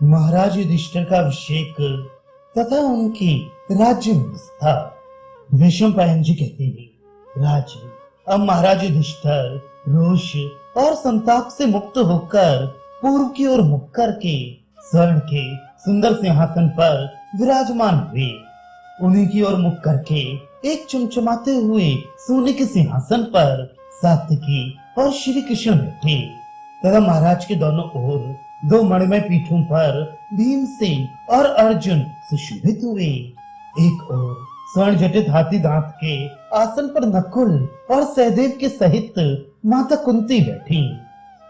महाराज युधिष्ठिर का अभिषेक तथा उनकी राज्य व्यवस्था। विषमपायन जी कहते हैं, राजन, अब महाराज युधिष्ठिर रोष और संताप से मुक्त होकर पूर्व की ओर मुख करके स्वर्ण के सुंदर सिंहासन पर विराजमान हुए। उन्हीं की ओर मुख करके एक चमचमाते हुए सोने के सिंहासन पर सात्विकी और श्री कृष्ण बैठे तथा महाराज के दोनों ओर दो मणिमय पीठों पर भीमसेन और अर्जुन सुशोभित हुए। एक ओर स्वर्ण जटित हाथी दांत के आसन पर नकुल और सहदेव के सहित माता कुंती बैठी।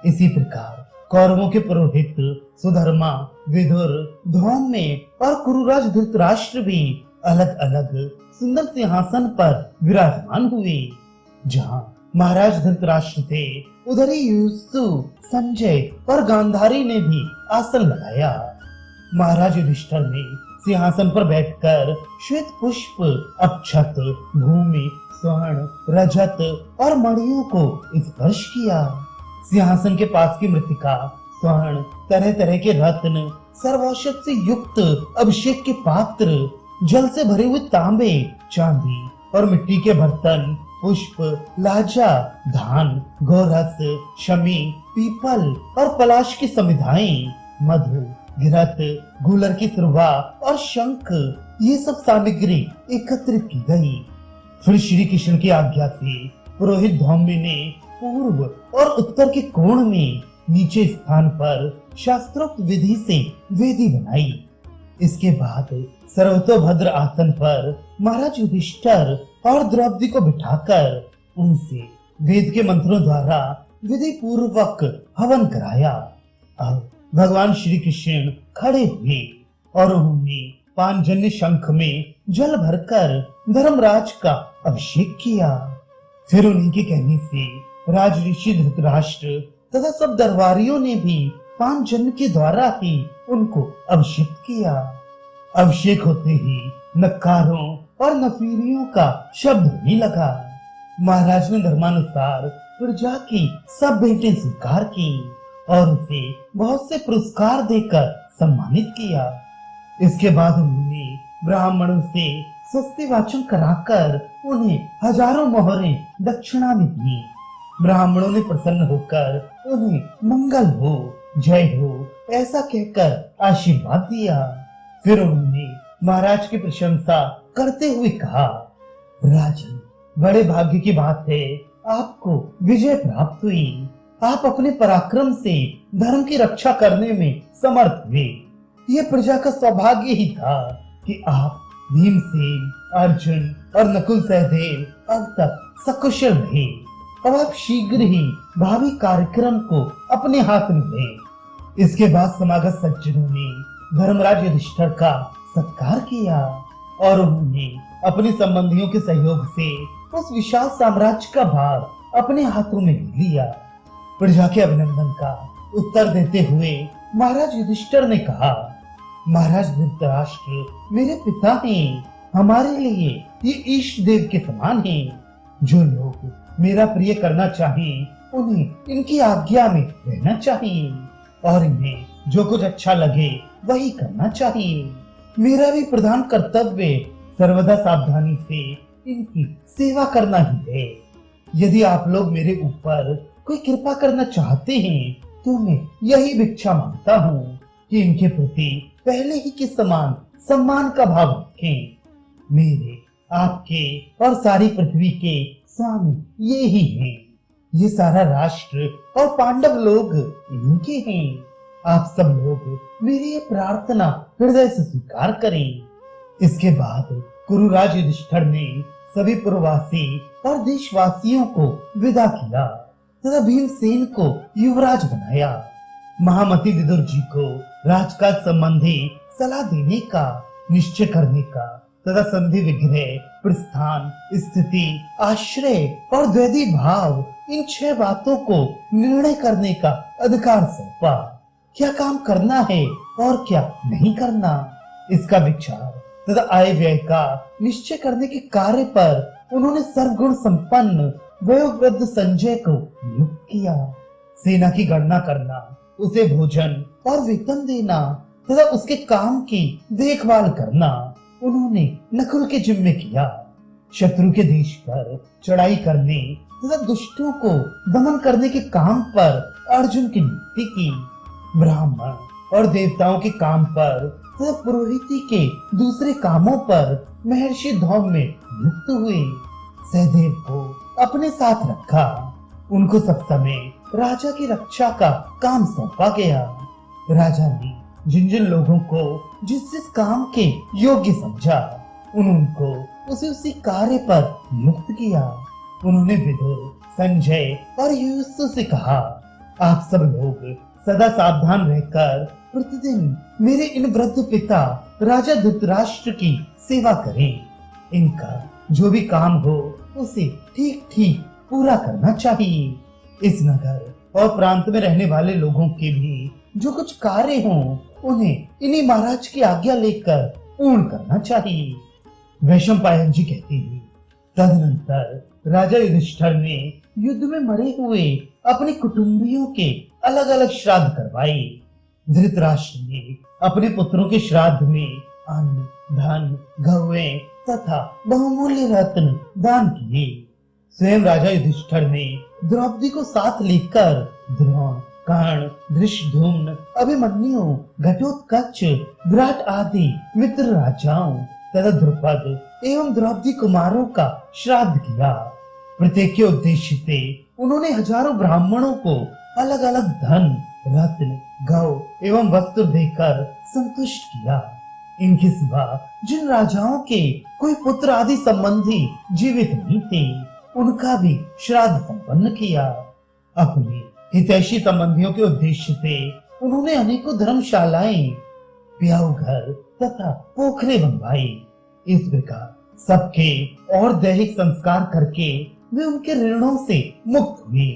इसी प्रकार कौरवों के पुरोहित सुधर्मा, विदुर, धौम्य और कुरुराज धृतराष्ट्र भी अलग अलग सुंदर सिंहासन पर विराजमान हुए। जहाँ महाराज धृतराष्ट्र थे, उधर ही युधिष्ठिर, संजय और गांधारी ने भी आसन लगाया। महाराज युधिष्ठिर ने सिंहासन पर बैठकर श्वेत पुष्प, अक्षत, भूमि, स्वर्ण, रजत और मणियों को स्पर्श किया। सिंहासन के पास की मृतिका, स्वर्ण, तरह तरह के रत्न, सर्वौषध से युक्त अभिषेक के पात्र, जल से भरे हुए तांबे, चांदी और मिट्टी के बर्तन, पुष्प, लाजा, धान, गोरस, शमी, पीपल और पलाश की समिधाएं, मधु, घृत, गूलर की सुरवा और शंख, ये सब सामग्री एकत्रित की गई। फिर श्री कृष्ण की आज्ञा से पुरोहित धौम्य ने पूर्व और उत्तर के कोण में नीचे स्थान पर शास्त्रोक्त विधि से वेदी बनाई। इसके बाद सर्वतोभद्र आसन पर महाराज युधिष्ठिर और द्रौपदी को बिठाकर उनसे वेद के मंत्रों द्वारा विधि पूर्वक हवन कराया। अब भगवान श्री कृष्ण खड़े हुए और उन्होंने पांचजन्य शंख में जल भरकर धर्मराज का अभिषेक किया। फिर उन्हीं के कहने से राज ऋषि धृतराष्ट्र तथा सब दरबारियों ने भी पांचजन्य के द्वारा ही उनको अभिषेक किया। अभिषेक होते ही नक्कारों और नफीरियों का शब्द होने लगा। महाराज ने धर्मानुसार प्रजा की सब भेंटें स्वीकार की और उसे बहुत से पुरस्कार देकर सम्मानित किया। इसके बाद उन्होंने ब्राह्मणों से स्वस्ति वाचन कराकर उन्हें हजारों मोहरें दक्षिणा में दी। ब्राह्मणों ने प्रसन्न होकर उन्हें मंगल हो, जय हो ऐसा कहकर आशीर्वाद दिया। फिर उन्होंने महाराज की प्रशंसा करते हुए कहा, राजन, बड़े भाग्य की बात है, आपको विजय प्राप्त हुई। आप अपने पराक्रम से धर्म की रक्षा करने में समर्थ हुए। ये प्रजा का सौभाग्य ही था कि आप भीमसेन, अर्जुन और नकुल सहदेव अब तक सकुशल रहे। अब आप शीघ्र ही भावी कार्यक्रम को अपने हाथ में लें। इसके बाद समागत सज्जनों ने धर्मराज युधिष्ठिर का सत्कार किया और उन्होंने अपने संबंधियों के सहयोग से उस विशाल साम्राज्य का भार अपने हाथों में लिया। प्रजा के अभिनंदन का उत्तर देते हुए महाराज युधिष्ठिर ने कहा, महाराज धृतराष्ट्र मेरे पिता हैं। हमारे लिए ये इष्ट देव के समान हैं। जो लोग मेरा प्रिय करना चाहें, उन्हें इनकी आज्ञा में रहना चाहिए और इन्हें जो कुछ अच्छा लगे वही करना चाहिए। मेरा भी प्रधान कर्तव्य सर्वदा सावधानी से इनकी सेवा करना ही है। यदि आप लोग मेरे ऊपर कोई कृपा करना चाहते हैं तो मैं यही भिक्षा मांगता हूँ कि इनके प्रति पहले ही के समान सम्मान का भाव रखें। मेरे, आपके और सारी पृथ्वी के स्वामी ये ही हैं। ये सारा राष्ट्र और पांडव लोग इनके हैं। आप सब लोग मेरी ये प्रार्थना हृदय से स्वीकार करें। इसके बाद कुरुराज युधिष्ठिर ने सभी पुरवासी और देशवासियों को विदा किया तथा भीमसेन को युवराज बनाया। महामती विदुर जी को राजकाज संबंधी सलाह देने का, निश्चय करने का तथा संधि विग्रह, प्रस्थान, स्थिति, आश्रय और द्वैधी भाव, इन 6 बातों को निर्णय करने का अधिकार सौंपा। क्या काम करना है और क्या नहीं करना, इसका विचार तथा आय व्यय का निश्चय करने के कार्य पर उन्होंने सर्वगुण संपन्न वयोवृद्ध संजय को नियुक्त किया। सेना की गणना करना, उसे भोजन और वेतन देना, तथा उसके काम की देखभाल करना उन्होंने नकुल के जिम्मे किया। शत्रु के देश पर चढ़ाई करने तथा दुष्टों को दमन करने के काम पर अर्जुन की नियुक्ति की। ब्राह्मण और देवताओं के काम पर तथा पुरोहिती के दूसरे कामों पर महर्षि धौम्य नियुक्त हुए। सहदेव को अपने साथ रखा। उनको सब समय राजा की रक्षा का काम सौंपा गया। राजा ने जिन जिन लोगों को जिस जिस काम के योग्य समझा उनको उसी कार्य पर नियुक्त किया। उन्होंने विदुर, संजय और युयुत्सु से कहा, आप सब लोग सदा सावधान रहकर प्रतिदिन मेरे इन वृद्ध पिता राजा धृतराष्ट्र की सेवा करें। इनका जो भी काम हो उसे ठीक ठीक पूरा करना चाहिए। इस नगर और प्रांत में रहने वाले लोगों के भी जो कुछ कार्य हों उन्हें इन्हीं महाराज की आज्ञा लेकर पूर्ण करना चाहिए। वैशंपायन जी कहते हैं, तदनंतर राजा युधिष्ठिर ने युद्ध में मरे हुए अपने कुटुंबियों के अलग अलग श्राद्ध करवाए। धृतराष्ट्र ने अपने पुत्रों के श्राद्ध में अन्न, धन, गौएं तथा बहुमूल्य रत्न दान किए। स्वयं राजा युधिष्ठिर ने द्रौपदी को साथ लेकर द्रोण, कर्ण, धृष्टद्युम्न, अभिमन्यु, घटोत्कच, विराट आदि मित्र राजाओं तथा द्रुपद एवं द्रौपदी कुमारों का श्राद्ध किया। प्रत्येक के उद्देश्य से उन्होंने हजारों ब्राह्मणों को अलग अलग धन, रत्न, गौ एवं वस्त्र देकर संतुष्ट किया। इनके सिवा जिन राजाओं के कोई पुत्र आदि संबंधी जीवित नहीं थे उनका भी श्राद्ध संपन्न किया। अपने हितैषी संबंधियों के उद्देश्य से उन्होंने अनेकों धर्मशालाएं, ब्याह घर तथा पोखरे बनवाए। इस प्रकार सबके और दैहिक संस्कार करके वे उनके ऋणों से मुक्त हुए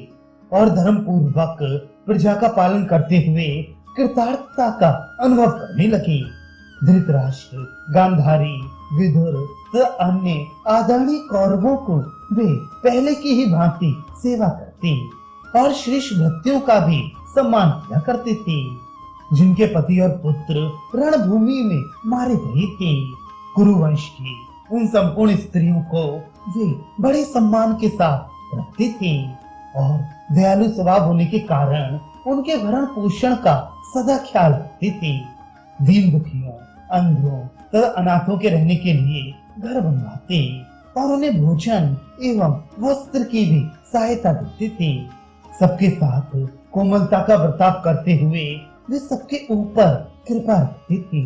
और धर्म पूर्वक प्रजा का पालन करते हुए कृतार्थता का अनुभव करने लगे। धृतराष्ट्र, गांधारी, विदुर तथा अन्य आदरणीय कौरवों को वे पहले की ही भांति सेवा करते और श्रेष्ठ भृत्यों का भी सम्मान किया करते थे। जिनके पति और पुत्र रणभूमि में मारे गए थे, कुरुवंश की उन संपूर्ण स्त्रियों को वे बड़े सम्मान के साथ रखते थे और दयालु स्वभाव होने के कारण उनके भरण पोषण का सदा ख्याल रखते थे। दीन दुखियों, अंधों तथा अनाथों के रहने के लिए घर बनवाते और उन्हें भोजन एवं वस्त्र की भी सहायता देते थे। सबके साथ कोमलता का बर्ताव करते हुए वे सबके ऊपर कृपा रखते थे।